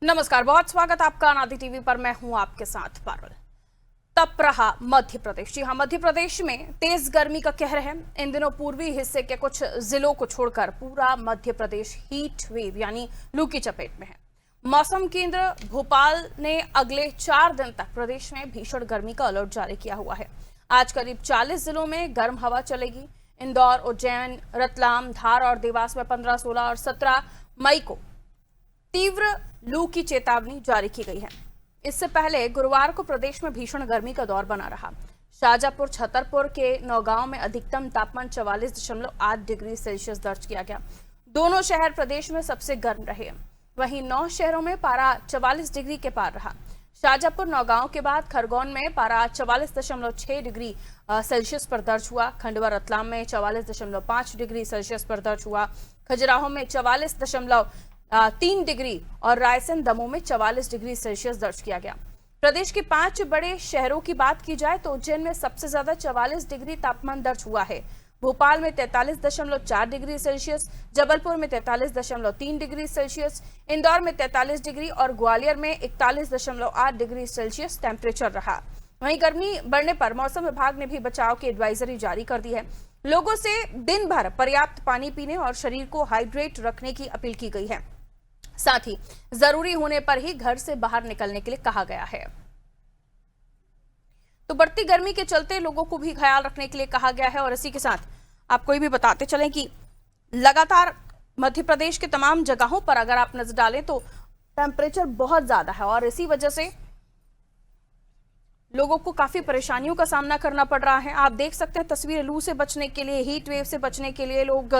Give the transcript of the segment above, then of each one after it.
नमस्कार, बहुत स्वागत आपका अनादि टीवी पर। मैं हूं आपके साथ पारुल। तप रहा मध्य प्रदेश। जी हां, मध्य प्रदेश में तेज गर्मी का कहर है। इन दिनों पूर्वी हिस्से के कुछ जिलों को छोड़कर पूरा मध्य प्रदेश हीट वेव यानी लू की चपेट में है। मौसम केंद्र भोपाल ने अगले 4 दिन तक प्रदेश में भीषण गर्मी का अलर्ट जारी किया हुआ है। आज करीब 40 जिलों में गर्म हवा चलेगी। इंदौर, उज्जैन, रतलाम, धार और देवास में 15, 16 और 17 मई को तीव्र लू की चेतावनी जारी की गई है। इससे पहले गुरुवार को प्रदेश में भीषण गर्मी का दौर बना रहा। शाजापुर, छतरपुर के नौगांव में अधिकतम तापमान 44.8 डिग्री सेल्सियस दर्ज किया गया। दोनों शहर प्रदेश में सबसे गर्म रहे। वहीं 9 शहरों में पारा 44 डिग्री के पार रहा। शाजापुर, नौगांव के बाद खरगोन में पारा 44.6 डिग्री सेल्सियस पर दर्ज हुआ। खंडवा, रतलाम में 44.5 डिग्री सेल्सियस पर दर्ज हुआ। खजुराहो में 44.3 डिग्री और रायसेन, दमोह में 44 डिग्री सेल्सियस दर्ज किया गया। प्रदेश के 5 बड़े शहरों की बात की जाए तो उज्जैन में सबसे ज्यादा 44 डिग्री तापमान दर्ज हुआ है। भोपाल में 43.4 डिग्री सेल्सियस, जबलपुर में 43.3 डिग्री सेल्सियस, इंदौर में 43 डिग्री और ग्वालियर में 41.8 डिग्री सेल्सियस टेम्परेचर रहा। वहीं गर्मी बढ़ने पर मौसम विभाग ने भी बचाव की एडवाइजरी जारी कर दी है। लोगों से दिन भर पर्याप्त पानी पीने और शरीर को हाइड्रेट रखने की अपील की गई है। साथ ही जरूरी होने पर ही घर से बाहर निकलने के लिए कहा गया है। तो बढ़ती गर्मी के चलते लोगों को भी ख्याल रखने के लिए कहा गया है। और इसी के साथ आपको ये भी बताते चलें कि लगातार मध्य प्रदेश के तमाम जगहों पर अगर आप नजर डालें तो टेम्परेचर बहुत ज्यादा है और इसी वजह से लोगों को काफी परेशानियों का सामना करना पड़ रहा है। आप देख सकते हैं तस्वीरें। लू से बचने के लिए, हीट वेव से बचने के लिए लोग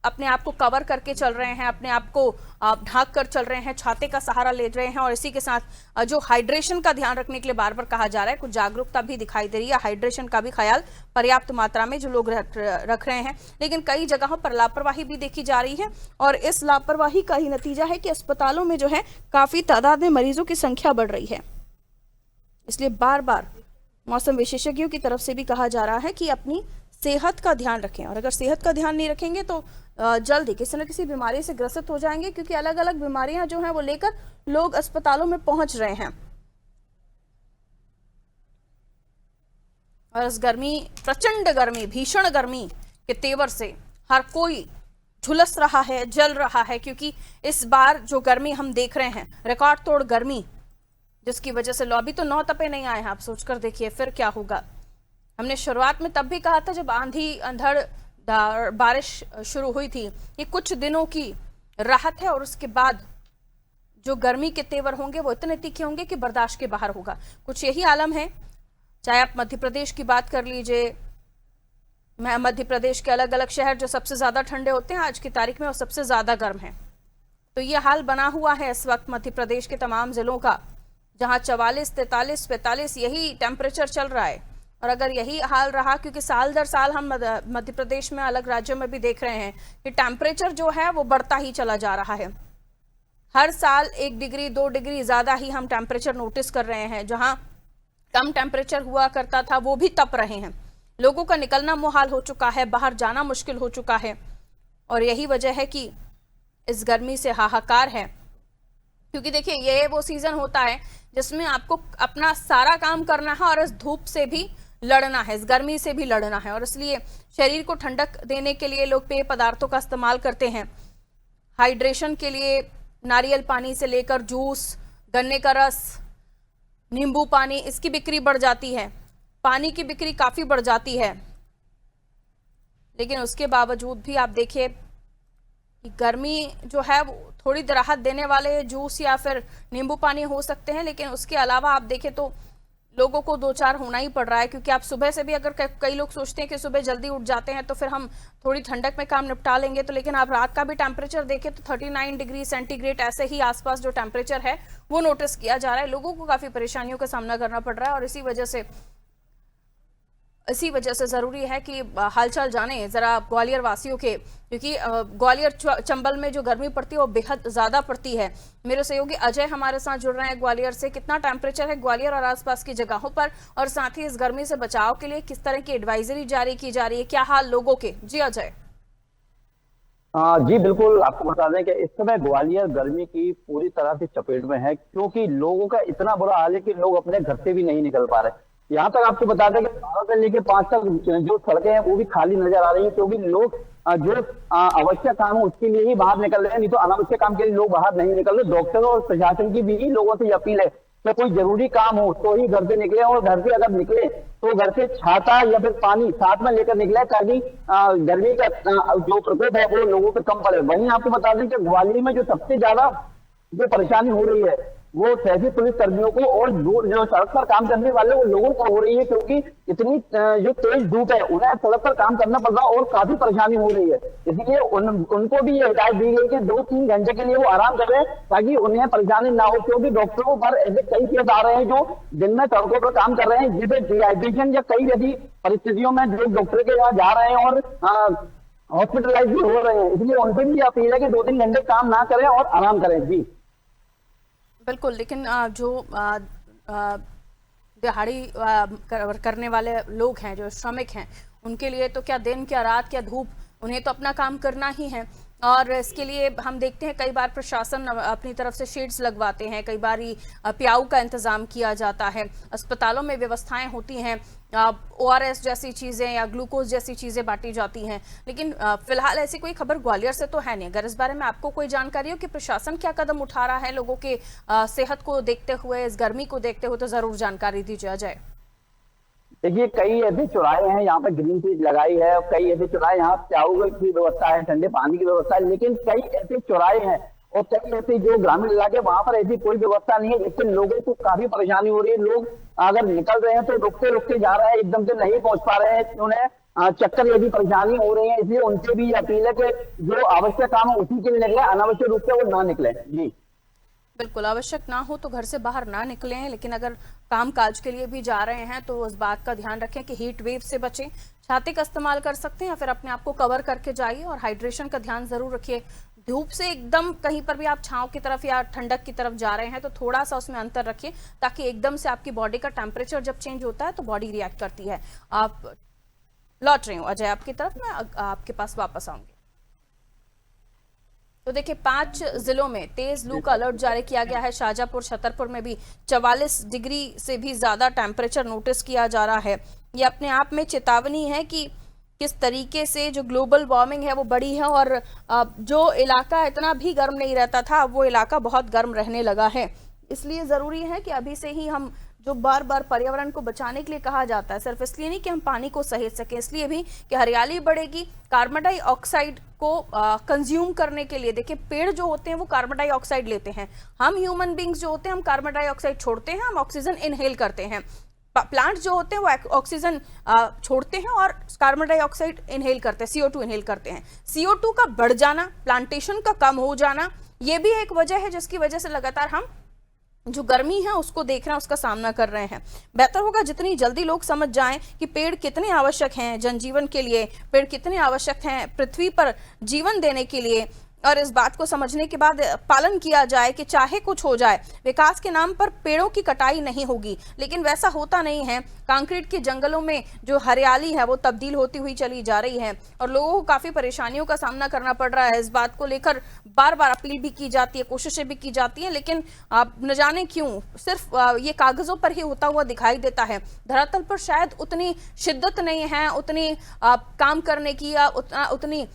अपने आप को कवर करके चल रहे हैं, अपने आप को ढांक कर चल रहे हैं, छाते का सहारा ले रहे हैं। और इसी के साथ जो हाइड्रेशन का ध्यान रखने के लिए बार बार कहा जा रहा है, कुछ जागरूकता भी दिखाई दे रही है। हाइड्रेशन का भी ख्याल पर्याप्त मात्रा में जो लोग रख रहे हैं, लेकिन कई जगहों पर लापरवाही भी देखी जा रही है। और इस लापरवाही का ही नतीजा है कि अस्पतालों में जो है काफी तादाद में मरीजों की संख्या बढ़ रही है। इसलिए बार बार मौसम विशेषज्ञों की तरफ से भी कहा जा रहा है कि अपनी सेहत का ध्यान रखें। और अगर सेहत का ध्यान नहीं रखेंगे तो जल्द ही किसी न किसी बीमारी से ग्रसित हो जाएंगे, क्योंकि अलग अलग बीमारियां जो हैं वो लेकर लोग अस्पतालों में पहुंच रहे हैं। और इस गर्मी, प्रचंड गर्मी, भीषण गर्मी के तेवर से हर कोई झुलस रहा है, जल रहा है, क्योंकि इस बार जो गर्मी हम देख रहे हैं, रिकॉर्ड तोड़ गर्मी, जिसकी वजह से अभी तो 9 तपे नहीं आए हैं। आप सोचकर देखिए फिर क्या होगा। हमने शुरुआत में तब भी कहा था जब आंधी अंधड़ बारिश शुरू हुई थी, ये कुछ दिनों की राहत है और उसके बाद जो गर्मी के तेवर होंगे वो इतने तीखे होंगे कि बर्दाश्त के बाहर होगा। कुछ यही आलम है। चाहे आप मध्य प्रदेश की बात कर लीजिए, मध्य प्रदेश के अलग अलग शहर जो सबसे ज्यादा ठंडे होते हैं आज की तारीख में और सबसे ज्यादा गर्म है। तो ये हाल बना हुआ है इस वक्त मध्य प्रदेश के तमाम जिलों का, जहां 44, 43, 45 यही टेम्परेचर चल रहा है। और अगर यही हाल रहा, क्योंकि साल दर साल हम मध्य प्रदेश में अलग राज्यों में भी देख रहे हैं कि टेम्परेचर जो है वो बढ़ता ही चला जा रहा है। हर साल 1 डिग्री 2 डिग्री ज्यादा ही हम टेम्परेचर नोटिस कर रहे हैं। जहां कम टेम्परेचर हुआ करता था वो भी तप रहे हैं। लोगों का निकलना मुहाल हो चुका है, बाहर जाना मुश्किल हो चुका है। और यही वजह है कि इस गर्मी से हाहाकार है। क्योंकि देखिए ये वो सीजन होता है जिसमें आपको अपना सारा काम करना है और इस धूप से भी लड़ना है, इस गर्मी से भी लड़ना है। और इसलिए शरीर को ठंडक देने के लिए लोग पेय पदार्थों का इस्तेमाल करते हैं। हाइड्रेशन के लिए नारियल पानी से लेकर जूस, गन्ने का रस, नींबू पानी, इसकी बिक्री बढ़ जाती है। पानी की बिक्री काफी बढ़ जाती है। लेकिन उसके बावजूद भी आप देखिए कि गर्मी जो है वो थोड़ी राहत देने वाले जूस या फिर नींबू पानी हो सकते हैं, लेकिन उसके अलावा आप देखें तो लोगों को 2-4 होना ही पड़ रहा है। क्योंकि आप सुबह से भी, अगर कई लोग सोचते हैं कि सुबह जल्दी उठ जाते हैं तो फिर हम थोड़ी ठंडक में काम निपटा लेंगे, तो लेकिन आप रात का भी टेम्परेचर देखें तो 39 डिग्री सेंटीग्रेड ऐसे ही आसपास जो टेम्परेचर है वो नोटिस किया जा रहा है। लोगों को काफी परेशानियों का सामना करना पड़ रहा है। और इसी वजह से जरूरी है कि हालचाल जाने जरा ग्वालियर वासियों के, क्योंकि ग्वालियर चंबल में जो गर्मी पड़ती है वो बेहद ज्यादा पड़ती है। मेरे सहयोगी अजय हमारे साथ जुड़ रहे हैं ग्वालियर से। कितना टेम्परेचर है ग्वालियर और आसपास की जगहों पर, और साथ ही इस गर्मी से बचाव के लिए किस तरह की एडवाइजरी जारी की जा रही है, क्या हाल लोगों के? जी अजय। जी बिल्कुल, आपको बता दें कि इस समय ग्वालियर गर्मी की पूरी तरह से चपेट में है, क्योंकि लोगों का इतना बुरा हाल है कि लोग अपने घर से भी नहीं निकल पा रहे। यहाँ तक आपको बता दें कि 12 से लेकर 5 तक जो सड़कें हैं वो भी खाली नजर आ रही है, क्योंकि लोग जो आवश्यक काम है उसके लिए ही बाहर निकल रहे हैं, नहीं तो अनावश्यक काम के लिए लोग बाहर नहीं निकल रहे। डॉक्टरों और प्रशासन की भी लोगों से ये अपील है कि कोई जरूरी काम हो तो ही घर से निकले, और घर से अगर निकले तो घर से छाता या फिर पानी साथ में लेकर निकले, ताकि गर्मी का जो प्रकोप है वो लोगों पर कम पड़े। वहीं आपको बता दें कि ग्वालियर में जो सबसे ज्यादा जो परेशानी हो रही है वो ट्रैफिक पुलिस कर्मियों को और जो सड़क पर काम करने वाले वो लोगों को हो रही है, क्योंकि इतनी जो तेज धूप है उन्हें सड़क पर काम करना पड़ रहा है और काफी परेशानी हो रही है। इसलिए उनको भी ये हिदायत दी गई कि 2-3 घंटे के लिए वो आराम करें, ताकि उन्हें परेशानी ना हो, क्योंकि डॉक्टरों पर ऐसे कई केस आ रहे हैं जो दिन में सड़कों पर काम कर रहे हैं, जिसे डिहाइड्रेशन या कई ऐसी परिस्थितियों में लोग डॉक्टर के यहाँ जा रहे हैं और हॉस्पिटलाइज भी हो रहे हैं। इसलिए उनसे भी अपील है कि 2-3 घंटे काम ना करें और आराम करें। जी बिल्कुल, लेकिन जो दिहाड़ी करने वाले लोग हैं, जो श्रमिक हैं, उनके लिए तो क्या दिन क्या रात क्या धूप, उन्हें तो अपना काम करना ही है। और इसके लिए हम देखते हैं कई बार प्रशासन अपनी तरफ से शेड्स लगवाते हैं, कई बार प्याऊ का इंतजाम किया जाता है, अस्पतालों में व्यवस्थाएं होती हैं, ORS जैसी चीज़ें या ग्लूकोज जैसी चीज़ें बांटी जाती हैं। लेकिन फिलहाल ऐसी कोई खबर ग्वालियर से तो है नहीं। अगर इस बारे में आपको कोई जानकारी हो कि प्रशासन क्या कदम उठा रहा है लोगों के सेहत को देखते हुए, इस गर्मी को देखते हुए, तो ज़रूर जानकारी दीजिए जाए। देखिए, कई ऐसे चौराहे हैं यहाँ पर ग्रीन पीस लगाई है, और कई ऐसे चौराहे यहाँ प्याऊ की व्यवस्था है, ठंडे पानी की व्यवस्था है, लेकिन कई ऐसे चौराहे हैं और कई ऐसे जो ग्रामीण इलाके वहां पर ऐसी कोई व्यवस्था नहीं है, जिससे लोगों को काफी परेशानी हो रही है। लोग अगर निकल रहे हैं तो रुकते रुकते जा रहे हैं, एकदम से नहीं पहुंच पा रहे हैं, उन्हें चक्कर यदि परेशानी हो रही है। इसलिए उनसे भी अपील है कि जो आवश्यक काम है उसी के लिए निकले, अनावश्यक रूप से वो ना निकले। जी बिल्कुल, आवश्यक ना हो तो घर से बाहर ना निकलें, लेकिन अगर काम काज के लिए भी जा रहे हैं तो उस बात का ध्यान रखें कि हीट वेव से बचें। छाते का इस्तेमाल कर सकते हैं या फिर अपने आप को कवर करके जाइए, और हाइड्रेशन का ध्यान जरूर रखिए। धूप से एकदम कहीं पर भी आप छांव की तरफ या ठंडक की तरफ जा रहे हैं तो थोड़ा सा उसमें अंतर रखिए, ताकि एकदम से आपकी बॉडी का टेम्परेचर जब चेंज होता है तो बॉडी रिएक्ट करती है। आप लौट रही हूँ अजय आपकी तरफ, मैं आपके पास वापस आऊंगी। तो देखिए, 5 जिलों में तेज लू का अलर्ट जारी किया गया है। शाजापुर, छतरपुर में भी 44 डिग्री से भी ज्यादा टेम्परेचर नोटिस किया जा रहा है। ये अपने आप में चेतावनी है कि किस तरीके से जो ग्लोबल वार्मिंग है वो बढ़ी है, और जो इलाका इतना भी गर्म नहीं रहता था वो इलाका बहुत गर्म रहने लगा है। इसलिए ज़रूरी है कि अभी से ही हम, जो बार बार पर्यावरण को बचाने के लिए कहा जाता है, सिर्फ इसलिए नहीं कि हम पानी को सहेज सकें, इसलिए भी कि हरियाली बढ़ेगी, कार्बन डाइऑक्साइड को कंज्यूम करने के लिए। देखिए, पेड़ जो होते हैं वो कार्बन डाइऑक्साइड लेते हैं, हम ह्यूमन बींग्स जो होते हैं हम कार्बन डाइऑक्साइड छोड़ते हैं, हम ऑक्सीजन इनहेल करते हैं। प्लांट जो होते हैं वो ऑक्सीजन छोड़ते हैं और कार्बन डाइऑक्साइड इनहेल करते हैं, CO2 इनहेल करते हैं। CO2 का बढ़ जाना, प्लांटेशन का कम हो जाना, ये भी एक वजह है जिसकी वजह से लगातार हम जो गर्मी है उसको देख रहे हैं, उसका सामना कर रहे हैं। बेहतर होगा जितनी जल्दी लोग समझ जाएं कि पेड़ कितने आवश्यक हैं जनजीवन के लिए, पेड़ कितने आवश्यक हैं पृथ्वी पर जीवन देने के लिए, और इस बात को समझने के बाद पालन किया जाए कि चाहे कुछ हो जाए, विकास के नाम पर पेड़ों की कटाई नहीं होगी। लेकिन वैसा होता नहीं है। कंक्रीट के जंगलों में जो हरियाली है वो तब्दील होती हुई चली जा रही है और लोगों को काफ़ी परेशानियों का सामना करना पड़ रहा है। इस बात को लेकर बार बार अपील भी की जाती है, कोशिशें भी की जाती हैं, लेकिन आप न जाने क्यों सिर्फ ये कागज़ों पर ही होता हुआ दिखाई देता है। धरातल पर शायद उतनी शिद्दत नहीं है, उतनी काम करने की या उतनी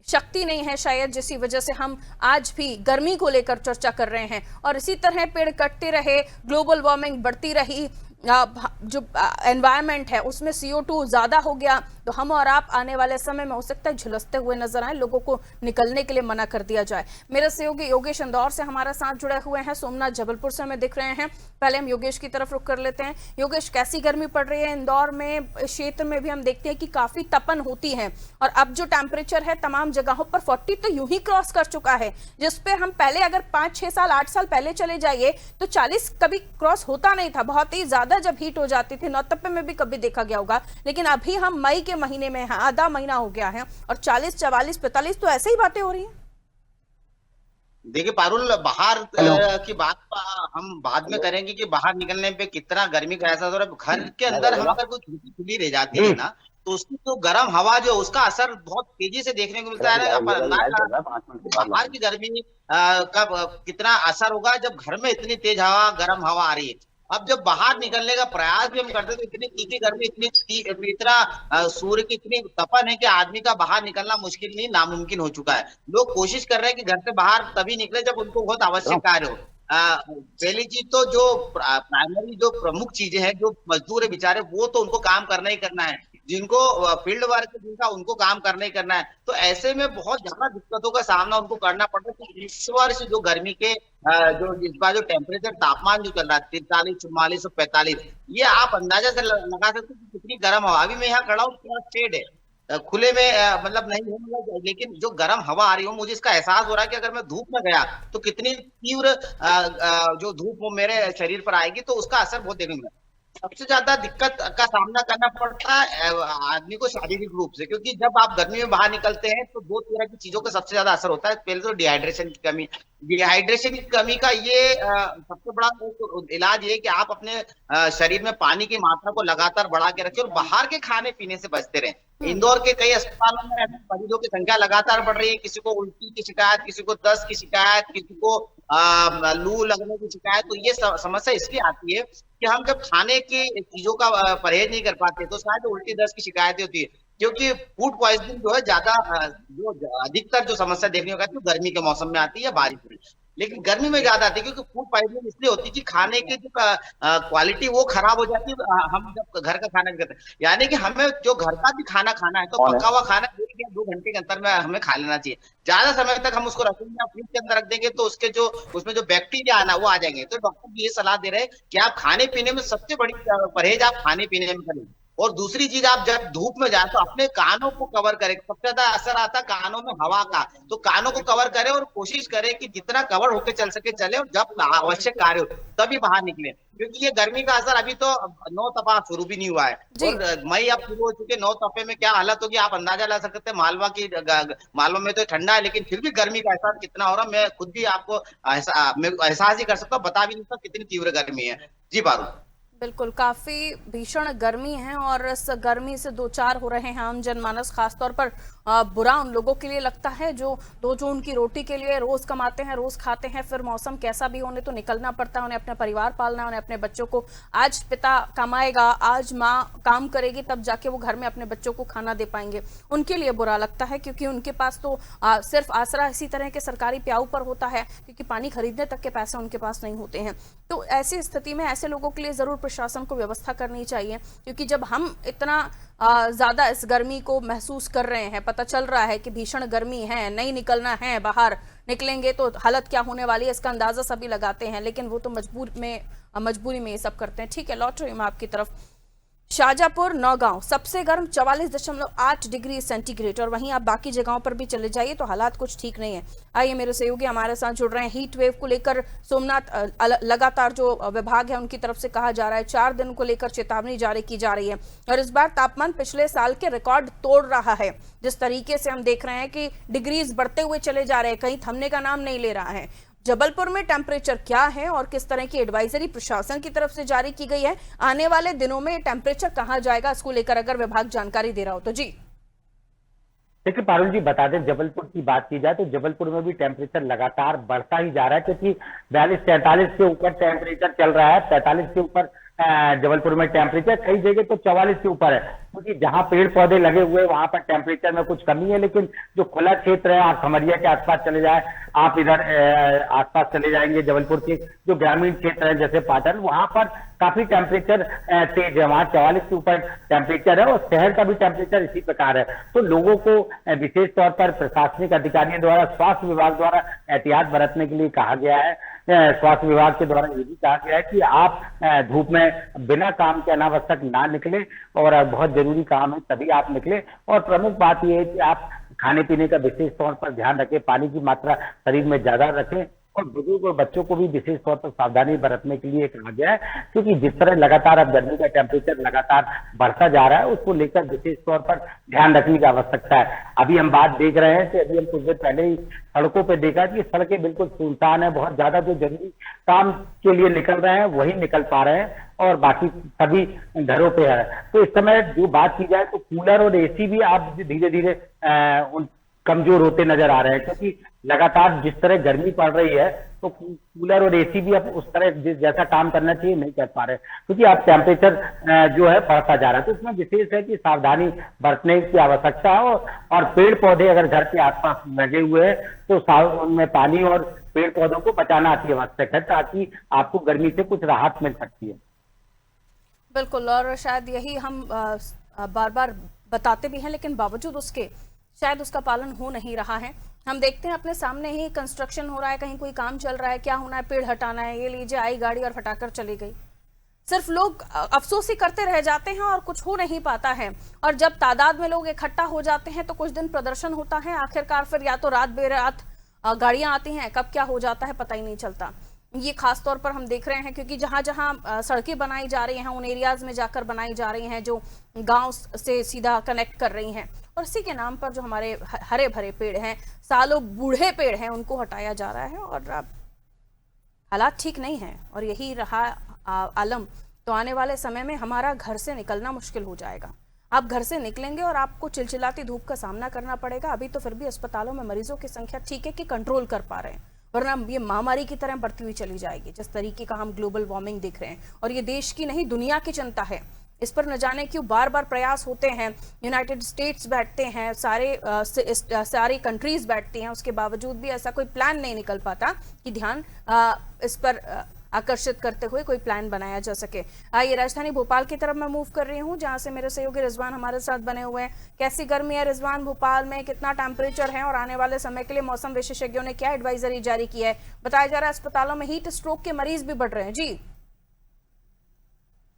शक्ति नहीं है शायद, जिसकी वजह से हम आज भी गर्मी को लेकर चर्चा कर रहे हैं। और इसी तरह पेड़ कटते रहे, ग्लोबल वार्मिंग बढ़ती रही, जो एनवायरनमेंट है उसमें CO2 ज़्यादा हो गया, तो हम और आप आने वाले समय में हो सकता है झुलसते हुए नजर आए, लोगों को निकलने के लिए मना कर दिया जाए। मेरे सहयोगी योगेश इंदौर से हमारा साथ जुड़े हुए हैं, सोमनाथ जबलपुर से हमें दिख रहे हैं। पहले हम योगेश की तरफ रुख कर लेते हैं। योगेश, कैसी गर्मी पड़ रही है इंदौर में? क्षेत्र में भी हम देखते हैं कि काफ़ी तपन होती है, और अब जो टेम्परेचर है तमाम जगहों पर 40 तो यूं ही क्रॉस कर चुका है, जिस पर हम पहले अगर 5-6 साल 8 साल पहले चले जाइए तो 40 कभी क्रॉस होता नहीं था। बहुत ही ज़्यादा जब हीट हो जाती थी, नौतपे में भी कभी देखा गया होगा, लेकिन अभी हम मई के महीने में हैं, आधा महीना हो गया है और 40, 44, 45 तो ऐसे ही बातें हो रही हैं। देखिए पारुल, बाहर की बात हम बाद में करेंगे कि बाहर निकलने पे कितना गर्मी का एहसास हो रहा है। घर के अंदर हम अगर कुछ खुली रह जाती है ना, तो उसकी जो गर्म हवा जो उसका असर बहुत तेजी से देखने को मिलता है। अपन अंदाज लगा बाहर की गर्मी का कितना असर होगा जब घर में इतनी तेज हवा गर्म हवा आ रही है। अब जब बाहर निकलने का प्रयास भी हम करते हैं तो इतनी तीखी गर्मी इतना सूर्य की इतनी तपन है कि आदमी का बाहर निकलना मुश्किल नहीं नामुमकिन हो चुका है। लोग कोशिश कर रहे हैं कि घर से बाहर तभी निकले जब उनको बहुत आवश्यक कार्य हो। पहली चीज तो जो प्राइमरी जो प्रमुख चीजें हैं, जो मजदूर है बेचारे वो तो उनको काम करना ही करना है, जिनको फील्ड वर्क जिनका उनको काम करना ही करना है। तो ऐसे में बहुत ज्यादा दिक्कतों का सामना उनको करना पड़ रहा है। इस वर्ष जो गर्मी के जो इस बार जो टेम्परेचर तापमान जो चल रहा है 43, 44 और 45, ये आप अंदाजा से लगा सकते हैं कितनी गर्म हवा। अभी मैं यहाँ खड़ा हूँ, शेड है, खुले में मतलब नहीं है, मतलब लेकिन जो गर्म हवा आ रही हो मुझे इसका एहसास हो रहा है कि अगर मैं धूप में गया तो कितनी तीव्र जो धूप वो मेरे शरीर पर आएगी, तो उसका असर बहुत देखने मिला। सबसे ज्यादा दिक्कत का सामना करना पड़ता है आदमी को शारीरिक रूप से, क्योंकि जब आप गर्मी में बाहर निकलते हैं तो दो तरह की चीजों का सबसे ज्यादा असर होता है। पहले तो डिहाइड्रेशन की कमी। डिहाइड्रेशन की कमी का ये सबसे बड़ा इलाज ये कि आप अपने शरीर में पानी की मात्रा को लगातार बढ़ा के रखें और बाहर के खाने पीने से बचते रहें। इंदौर के कई अस्पतालों में ऐसे मरीजों की संख्या लगातार बढ़ रही है। किसी को उल्टी की शिकायत, किसी को दस्त की शिकायत, किसी को लू लगने की शिकायत। तो ये समस्या इसलिए आती है कि हम जब खाने की चीजों का परहेज नहीं कर पाते तो शायद उल्टी दस्त की शिकायतें होती है, क्योंकि फूड पॉइजनिंग जो है ज्यादा जो अधिकतर जो समस्या देखने को आती है गर्मी के मौसम में आती है, बारिश में। लेकिन गर्मी में ज्यादा आती है क्योंकि फूड पॉइजनिंग इसलिए होती है कि खाने की जो क्वालिटी वो खराब हो जाती है हम जब घर का खाना करते हैं। यानी कि हमें जो घर का भी खाना खाना है तो पका हुआ खाना 1 या 2 घंटे के अंतर में हमें खा लेना चाहिए। ज्यादा समय तक हम उसको रखेंगे या फ्रिज के अंदर रख देंगे तो उसके जो उसमें जो बैक्टीरिया आना वो आ जाएंगे। तो डॉक्टर भी ये सलाह दे रहे हैं कि आप खाने पीने में सबसे बड़ी परहेज आप खाने पीने में करें। और दूसरी चीज, आप जब धूप में जाए तो अपने कानों को कवर करें। सबसे ज्यादा असर आता है कानों में हवा का, तो कानों को कवर करें और कोशिश करें कि जितना कवर होकर चल सके चले, और जब आवश्यक कार्य हो तभी बाहर निकले, क्योंकि ये गर्मी का असर अभी तो 9 तपा शुरू भी नहीं हुआ है और मई अब शुरू हो चुके। 9 तपा में क्या हालत होगी आप अंदाजा लगा सकते हैं। मालवा में तो ठंडा है लेकिन फिर भी गर्मी का एहसास कितना हो रहा है मैं खुद भी आपको एहसास ही कर सकता हूँ, बता भी नहीं सकता कितनी तीव्र गर्मी है। जी पारुल, बिल्कुल, काफी भीषण गर्मी है और इस गर्मी से दो चार हो रहे हैं आम जनमानस। खासतौर पर बुरा उन लोगों के लिए लगता है जो 2 जून की रोटी के लिए रोज कमाते हैं, रोज खाते हैं, फिर मौसम कैसा भी होने तो निकलना पड़ता है। उन्हें अपना परिवार पालना है, उन्हें अपने बच्चों को, आज पिता कमाएगा, आज माँ काम करेगी, तब जाके वो घर में अपने बच्चों को खाना दे पाएंगे। उनके लिए बुरा लगता है क्योंकि उनके पास तो सिर्फ आसरा इसी तरह के सरकारी प्याऊ पर होता है, क्योंकि पानी खरीदने तक के पैसे उनके पास नहीं होते हैं। तो ऐसी स्थिति में ऐसे लोगों के लिए जरूर प्रशासन को व्यवस्था करनी चाहिए, क्योंकि जब हम इतना ज्यादा इस गर्मी को महसूस कर रहे हैं, पता चल रहा है कि भीषण गर्मी है, नहीं निकलना है, बाहर निकलेंगे तो हालत क्या होने वाली है इसका अंदाजा सभी लगाते हैं, लेकिन वो तो मजबूरी में ये सब करते हैं। ठीक है, लौट रही हूं मैं आपकी तरफ। शाजापुर नौगांव सबसे गर्म 44.8 डिग्री सेंटीग्रेड, और वहीं आप बाकी जगहों पर भी चले जाइए तो हालात कुछ ठीक नहीं है। आइए मेरे सहयोगी हमारे साथ जुड़ रहे हैं। हीट वेव को लेकर सोमनाथ लगातार जो विभाग है उनकी तरफ से कहा जा रहा है 4 दिन को लेकर चेतावनी जारी की जा रही है, और इस बार तापमान पिछले साल के रिकॉर्ड तोड़ रहा है। जिस तरीके से हम देख रहे हैं कि डिग्रीज बढ़ते हुए चले जा रहे हैं, कहीं थमने का नाम नहीं ले रहा है। जबलपुर में टेम्परेचर क्या है और किस तरह की एडवाइजरी प्रशासन की तरफ से जारी की गई है, आने वाले दिनों में टेम्परेचर कहां जाएगा, इसको लेकर अगर विभाग जानकारी दे रहा हो तो जी। देखिए पारुल जी, बता दें जबलपुर की बात की जाए तो जबलपुर में भी टेम्परेचर लगातार बढ़ता ही जा रहा है, क्योंकि 42-43 के ऊपर टेम्परेचर चल रहा है। 43 के ऊपर जबलपुर में टेम्परेचर, कई जगह तो 44 के ऊपर है, क्योंकि जहां पेड़ पौधे लगे हुए वहां पर टेम्परेचर में कुछ कमी है। लेकिन जो खुला क्षेत्र है, आप खमरिया के आसपास चले जाए, आप इधर आसपास चले जाएंगे जबलपुर के जो ग्रामीण क्षेत्र है जैसे पाटन, वहां पर काफी टेम्परेचर तेज है, वहां 44 के ऊपर टेम्परेचर है, और शहर का भी टेम्परेचर इसी प्रकार है। तो लोगों को विशेष तौर पर प्रशासनिक अधिकारियों द्वारा, स्वास्थ्य विभाग द्वारा एहतियात बरतने के लिए कहा गया है। स्वास्थ्य विभाग के द्वारा ये भी कहा गया है कि आप धूप में बिना काम के अनावश्यक ना निकले, और बहुत जरूरी काम है तभी आप निकले। और प्रमुख बात यह है कि आप खाने पीने का विशेष तौर पर ध्यान रखें, पानी की मात्रा शरीर में ज्यादा रखें, और बुजुर्ग और बच्चों को भी विशेष तौर पर सावधानी बरतने के लिए कहा गया है, क्योंकि जिस तरह लगातार अब गर्मी का टेम्परेचर लगातार बढ़ता जा रहा है, उसको लेकर विशेष तौर पर ध्यान रखने की आवश्यकता है। अभी हम बात देख रहे हैं कि अभी हम कुछ देर पहले ही सड़कों पे देखा कि सड़कें बिल्कुल सुनसान है, बहुत ज्यादा जो जरूरी काम के लिए निकल रहे हैं वही निकल पा रहे हैं, और बाकी सभी घरों पे है। तो इस समय जो बात की जाए तो कूलर और एसी भी आप धीरे धीरे कमजोर होते नजर आ रहे हैं, क्योंकि लगातार जिस तरह गर्मी पड़ रही है तो कूलर और एसी भी अब उस तरह जैसा काम करना चाहिए नहीं कर पा रहे, क्योंकि अब टेम्परेचर जो है बढ़ता जा रहा है। तो इसमें विशेष है कि सावधानी बरतने की आवश्यकता है, और पेड़ पौधे अगर घर के आसपास लगे हुए हैं तो उनमें पानी और पेड़ पौधों को बचाना अति आवश्यक है, ताकि आपको गर्मी से कुछ राहत मिल सकती है। बिल्कुल, और शायद यही हम बार बार बताते भी हैं, लेकिन बावजूद उसके शायद उसका पालन हो नहीं रहा है। हम देखते हैं अपने सामने ही कंस्ट्रक्शन हो रहा है, कहीं कोई काम चल रहा है, क्या होना है, पेड़ हटाना है, ये लीजिए आई गाड़ी और हटाकर चली गई। सिर्फ लोग अफसोस ही करते रह जाते हैं और कुछ हो नहीं पाता है। और जब तादाद में लोग इकट्ठा हो जाते हैं तो कुछ दिन प्रदर्शन होता है, आखिरकार फिर या तो रात बेरात गाड़ियां आती हैं, कब क्या हो जाता है पता ही नहीं चलता। ये खास तौर पर हम देख रहे हैं क्योंकि जहां जहां सड़कें बनाई जा रही हैं उन एरियाज में जाकर बनाई जा रही हैं जो गांव से सीधा कनेक्ट कर रही हैं, और इसी के नाम पर जो हमारे हरे भरे पेड़ हैं, सालों बूढ़े पेड़ हैं, उनको हटाया जा रहा है। और हालात ठीक नहीं है और यही रहा आलम तो आने वाले समय में हमारा घर से निकलना मुश्किल हो जाएगा। आप घर से निकलेंगे और आपको चिलचिलाती धूप का सामना करना पड़ेगा। अभी तो फिर भी अस्पतालों में मरीजों की संख्या ठीक है कि कंट्रोल कर पा रहे हैं, वरना ये महामारी की तरह बढ़ती हुई चली जाएगी जिस तरीके का हम ग्लोबल वार्मिंग देख रहे हैं। और ये देश की नहीं दुनिया की चिंता है, इस पर न जाने क्यों बार बार प्रयास होते हैं। यूनाइटेड स्टेट्स बैठते हैं, सारी कंट्रीज बैठती हैं, उसके बावजूद भी ऐसा कोई प्लान नहीं निकल पाता कि ध्यान इस पर आकर्षित करते हुए कोई प्लान बनाया जा सके। आइए राजधानी भोपाल की तरफ मैं मूव कर रही हूँ, जहां से मेरे सहयोगी रिजवान हमारे साथ बने हुए हैं। कैसी गर्मी है रिजवान भोपाल में, कितना टेम्परेचर है और आने वाले समय के लिए मौसम विशेषज्ञों ने क्या एडवाइजरी जारी की है? बताया जा रहा है अस्पतालों में हीट स्ट्रोक के मरीज भी बढ़ रहे हैं। जी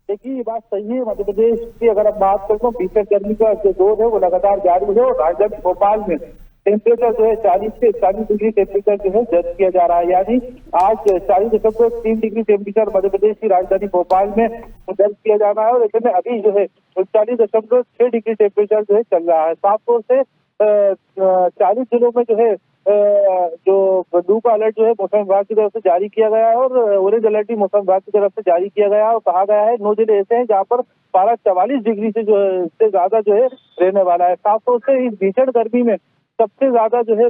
देखिए, ये बात सही है। मध्य प्रदेश की अगर आप बात करें तो भीषण गर्मी का जो दौर है वो लगातार जारी है, और राजधानी भोपाल में टेम्परेचर जो है 40 से 41 डिग्री टेम्परेचर जो है दर्ज किया जा रहा है। यानी आज 40.3 डिग्री टेम्परेचर मध्य प्रदेश की राजधानी भोपाल में दर्ज किया जा रहा है, और ऐसे में अभी जो है 39.6 डिग्री टेम्परेचर जो है चल रहा है। साफ तौर से 40 जिलों में जो है जो लू का अलर्ट जो है मौसम विभाग की तरफ से जारी किया गया है, और ऑरेंज अलर्ट भी मौसम विभाग की तरफ से जारी किया गया है। और कहा गया है 9 जिले ऐसे हैं जहाँ पर पारा 44 डिग्री से जो है से ज्यादा जो है रहने वाला है। साफ तौर से इस भीषण गर्मी में सबसे ज्यादा जो है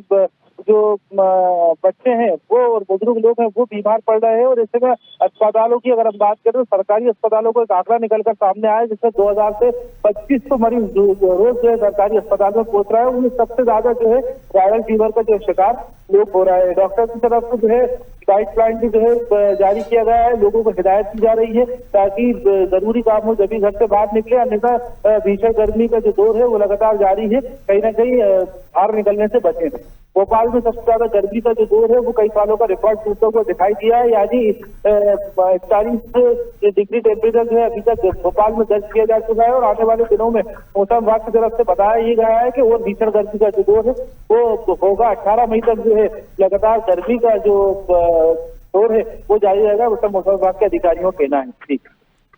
जो बच्चे हैं वो और बुजुर्ग लोग हैं वो बीमार पड़ रहे हैं। और इससे में अस्पतालों की अगर हम बात करें तो सरकारी अस्पतालों को एक आंकड़ा निकलकर सामने आया, जिसमें 2000 से 2500 मरीज रोज जो है सरकारी अस्पताल में पहुंच रहा है। उनमें सबसे ज्यादा जो है वायरल फीवर का जो शिकार लोग हो रहा है। डॉक्टर की तरफ से जो है गाइडलाइन भी जो है जारी किया गया है, लोगों को हिदायत की जा रही है ताकि जरूरी काम हो जब भी घर से बाहर निकले, अन्यथा भीषण गर्मी का जो दौर है वो लगातार जारी है, कहीं ना कहीं बाहर निकलने से बचे। भोपाल में सबसे ज्यादा गर्मी का जो दौर है वो कई सालों का रिकॉर्ड टूटता हुआ दिखाई दिया है। यानी 41 डिग्री टेम्परेचर जो है अभी तक भोपाल में दर्ज किया जा चुका है, और आने वाले दिनों में मौसम विभाग की तरफ से बताया ये गया है कि और भीषण गर्मी का जो दौर है वो होगा। 18 मई तक जो है लगातार गर्मी का जो दौर है वो जारी रहेगा, उसका मौसम विभाग के अधिकारियों का कहना है। ठीक,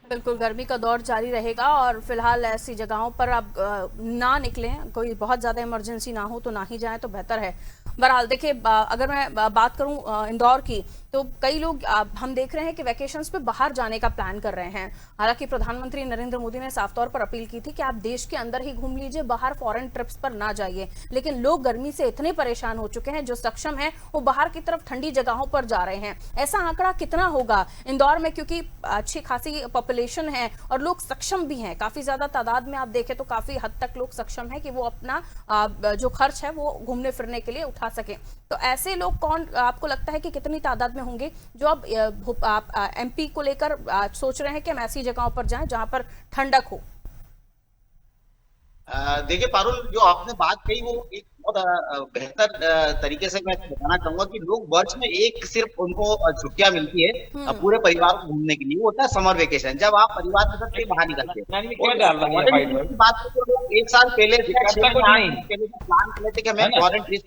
बिल्कुल, गर्मी का दौर जारी रहेगा और फिलहाल ऐसी जगहों पर आप ना निकलें, कोई बहुत ज़्यादा इमरजेंसी ना हो तो ना ही जाएं तो बेहतर है। बहरहाल देखिए, अगर मैं बात करूं इंदौर की तो कई लोग हम देख रहे हैं कि वैकेशंस पे बाहर जाने का प्लान कर रहे हैं। हालांकि प्रधानमंत्री नरेंद्र मोदी ने साफ तौर पर अपील की थी कि आप देश के अंदर ही घूम लीजिए, बाहर फॉरेन ट्रिप्स पर ना जाइए, लेकिन लोग गर्मी से इतने परेशान हो चुके हैं, जो सक्षम हैं वो बाहर की तरफ ठंडी जगहों पर जा रहे हैं। ऐसा आंकड़ा कितना होगा इंदौर में, क्योंकि अच्छी खासी पॉपुलेशन है और लोग सक्षम भी हैं, काफी ज्यादा तादाद में आप देखें तो काफी हद तक लोग सक्षम है कि वो अपना जो खर्च है वो घूमने फिरने के लिए उठा सके। तो ऐसे लोग कौन आपको लगता है कि कितनी तादाद में होंगे जो अब एमपी को लेकर सोच रहे हैं कि हम ऐसी जगहों पर जाएं जहां पर ठंडक हो? देखिए पारुल, जो आपने बात कही वो एक बहुत बेहतर तरीके से मैं बताना चाहूंगा कि लोग वर्ष में एक सिर्फ उनको छुट्टियां मिलती है पूरे परिवार को घूमने के लिए, वो होता है समर वेकेशन, जब आप परिवार के साथ कहीं बाहर निकलते हैं। बात तो एक साल पहले प्लान कर लेते कि हमें फॉरेन ट्रिप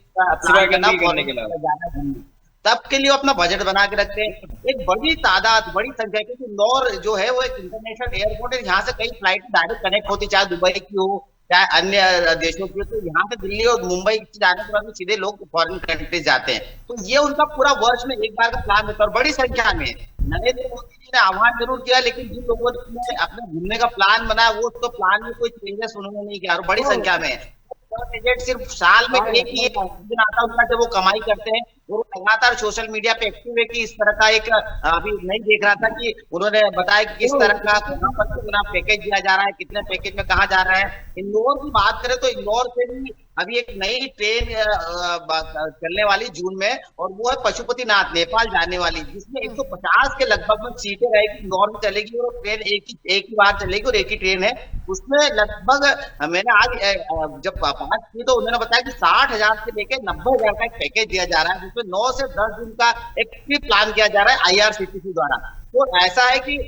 तब के लिए अपना बजट बना के रखते हैं। एक बड़ी तादाद, बड़ी संख्या, क्योंकि इंदौर जो है वो एक इंटरनेशनल एयरपोर्ट है, यहाँ से कई फ्लाइट डायरेक्ट कनेक्ट होती, चाहे दुबई की हो चाहे अन्य देशों की, तो यहाँ से दिल्ली और मुंबई जाने के बाद में सीधे लोग फॉरेन कंट्रीज जाते हैं। तो ये उनका पूरा वर्ष में एक बार का प्लान होता है और बड़ी संख्या में नरेंद्र मोदी जी ने आह्वान जरूर किया, लेकिन जिन लोगों ने अपने घूमने का प्लान बनाया वो तो प्लान में कोई चेंजेस उन्होंने नहीं किया और बड़ी संख्या में एजेंट सिर्फ साल में एक ही दिन आता उनका जब वो कमाई करते हैं। और लगातार सोशल मीडिया पे एक्टिव है कि इस तरह का एक अभी नहीं देख रहा था कि उन्होंने बताया कि किस तरह का कहाँ पर कितना पैकेज दिया जा रहा है, कितने पैकेज में कहाँ जा रहा है। इंदौर की बात करें तो इंदौर से भी अभी एक नई ट्रेन चलने वाली जून में, और वो है पशुपतिनाथ नेपाल जाने वाली, जिसमें 150 के लगभग में सीटें रहेगी, इंदौर में चलेगी और ट्रेन एक ही बार चलेगी और एक ही ट्रेन है। उसमें लगभग मैंने आज जब बात की तो उन्होंने बताया कि 60,000 से लेकर 90,000 का एक पैकेज दिया जा रहा है, जिसमें 9 से 10 दिन का एक ट्रिप प्लान किया जा रहा है IRCTC द्वारा। तो ऐसा है कि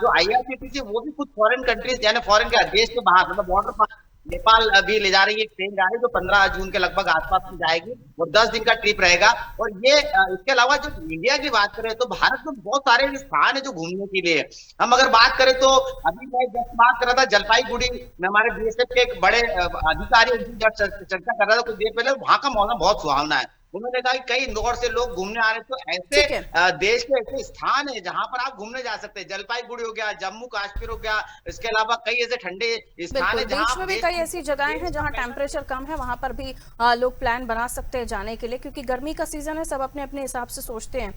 जो IRCTC वो भी कुछ फॉरेन कंट्रीज यानी फॉरेन के देश के बाहर मतलब बॉर्डर पर नेपाल अभी ले जा रही है, एक ट्रेन जा रही है जो 15 जून के लगभग आसपास में जाएगी और 10 दिन का ट्रिप रहेगा। और ये इसके अलावा जो इंडिया की बात करें तो भारत में बहुत सारे स्थान है जो घूमने के लिए। हम अगर बात करें तो अभी मैं जब बात कर रहा था जलपाईगुड़ी में हमारे BSF के एक बड़े अधिकारी उनकी जब चर्चा कर रहा था कुछ देर पहले, वहां का मौसम बहुत सुहावना है। उन्होंने कहा कि कई इंदौर से लोग घूमने आ रहे हैं, तो ऐसे देश के ऐसे स्थान है जहां पर आप घूमने जा सकते हैं। जलपाईगुड़ी हो गया, जम्मू कश्मीर हो गया, इसके अलावा कई ऐसे ठंडे स्थान है देश में भी कई ऐसी जगहें हैं जहां टेम्परेचर कम है, वहां पर भी लोग प्लान बना सकते हैं जाने के लिए, क्योंकि गर्मी का सीजन है, सब अपने अपने हिसाब से सोचते हैं।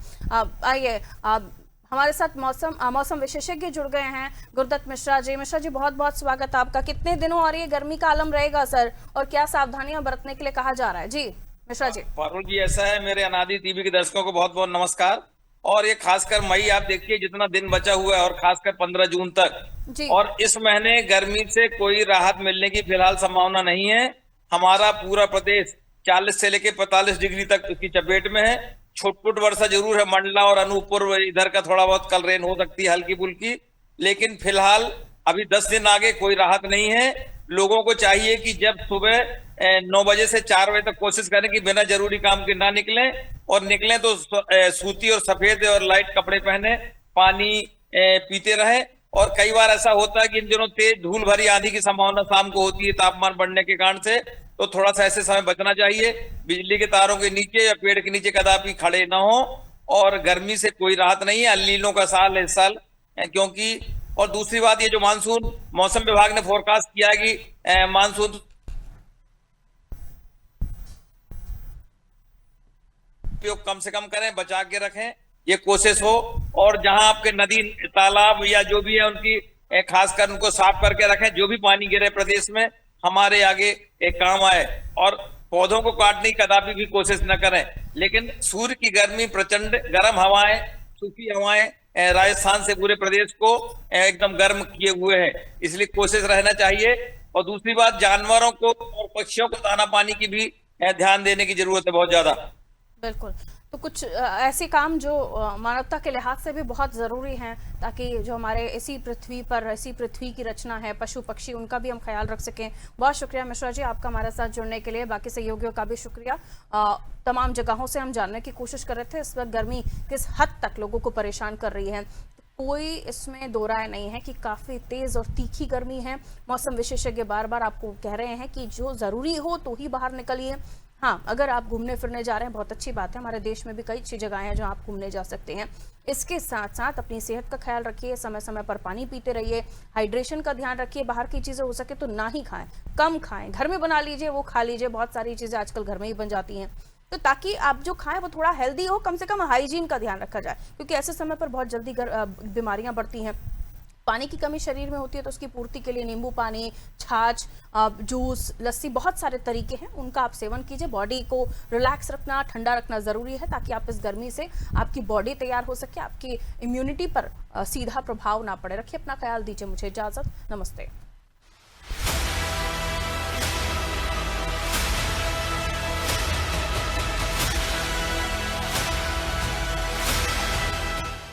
आइए हमारे साथ मौसम विशेषज्ञ जुड़ गए हैं, गुरुदत्त मिश्रा जी। मिश्रा जी, बहुत बहुत स्वागत आपका। कितने दिनों और ये गर्मी का आलम रहेगा सर, और क्या सावधानियां बरतने के लिए कहा जा रहा है? जी मिश्रा जी। पारुल जी, ऐसा है, मेरे अनादि टीवी के दर्शकों को बहुत बहुत नमस्कार। और ये खासकर मई आप देखिए जितना दिन बचा हुआ है, और खासकर 15 जून तक जी। और इस महीने गर्मी से कोई राहत मिलने की फिलहाल संभावना नहीं है। हमारा पूरा प्रदेश 40 से लेकर 45 डिग्री तक उसकी चपेट में है। छुटपुट वर्षा जरूर है, मंडला और अनूपपुर इधर का थोड़ा बहुत कल रेन हो सकती है हल्की फुल्की, लेकिन फिलहाल अभी 10 दिन आगे कोई राहत नहीं है। लोगों को चाहिए कि जब सुबह 9 बजे से 4 बजे तक कोशिश करें कि बिना जरूरी काम के ना निकलें, और निकलें तो सूती और सफेद और लाइट कपड़े पहने, पानी पीते रहें। और कई बार ऐसा होता है कि इन दिनों तेज धूल भरी आंधी की संभावना शाम को होती है तापमान बढ़ने के कारण से, तो थोड़ा सा ऐसे समय बचना चाहिए। बिजली के तारों के नीचे या पेड़ के नीचे कदापि खड़े ना हो। और गर्मी से कोई राहत नहीं है, अल्नीनो का साल है इस साल, क्योंकि और दूसरी बात ये जो मानसून मौसम विभाग ने फोरकास्ट किया है कि मानसून उपयोग कम से कम करें, बचा के रखें, ये कोशिश हो। और जहां आपके नदी तालाब या जो भी है उनकी खासकर उनको साफ करके रखें। जो भी पानी गिरे प्रदेश में हमारे आगे एक काम आए। और पौधों को काटने की कदापि भी कोशिश न करें। लेकिन सूर्य की गर्मी, प्रचंड गर्म हवाएं, सूखी हवाएं राजस्थान से पूरे प्रदेश को एकदम गर्म किए हुए हैं, इसलिए कोशिश रहना चाहिए। और दूसरी बात, जानवरों को और पक्षियों को दाना पानी की भी ध्यान देने की जरूरत है बहुत ज्यादा। बिल्कुल। तो कुछ ऐसे काम जो मानवता के लिहाज से भी बहुत ज़रूरी हैं, ताकि जो हमारे इसी पृथ्वी पर, इसी पृथ्वी की रचना है, पशु पक्षी, उनका भी हम ख्याल रख सकें। बहुत शुक्रिया मिश्रा जी आपका हमारे साथ जुड़ने के लिए। बाकी सहयोगियों का भी शुक्रिया। तमाम जगहों से हम जानने की कोशिश कर रहे थे इस वक्त गर्मी किस हद तक लोगों को परेशान कर रही है। कोई इसमें दो राय नहीं है कि काफ़ी तेज़ और तीखी गर्मी है। मौसम विशेषज्ञ बार बार आपको कह रहे हैं कि जो ज़रूरी हो तो ही बाहर निकलिए। हाँ, अगर आप घूमने फिरने जा रहे हैं बहुत अच्छी बात है, हमारे देश में भी कई अच्छी जगहें हैं जहाँ आप घूमने जा सकते हैं। इसके साथ साथ अपनी सेहत का ख्याल रखिए, समय समय पर पानी पीते रहिए, हाइड्रेशन का ध्यान रखिए। बाहर की चीज़ें हो सके तो ना ही खाएं, कम खाएं, घर में बना लीजिए, वो खा लीजिए। बहुत सारी चीज़ें आजकल घर में ही बन जाती हैं, तो ताकि आप जो खाएं वो थोड़ा हेल्दी हो, कम से कम हाइजीन का ध्यान रखा जाए, क्योंकि ऐसे समय पर बहुत जल्दी बीमारियां बढ़ती हैं। पानी की कमी शरीर में होती है तो उसकी पूर्ति के लिए नींबू पानी, छाछ, जूस, लस्सी, बहुत सारे तरीके हैं, उनका आप सेवन कीजिए। बॉडी को रिलैक्स रखना, ठंडा रखना ज़रूरी है, ताकि आप इस गर्मी से आपकी बॉडी तैयार हो सके, आपकी इम्यूनिटी पर सीधा प्रभाव ना पड़े। रखिए अपना ख्याल, दीजिए मुझे इजाज़त। नमस्ते।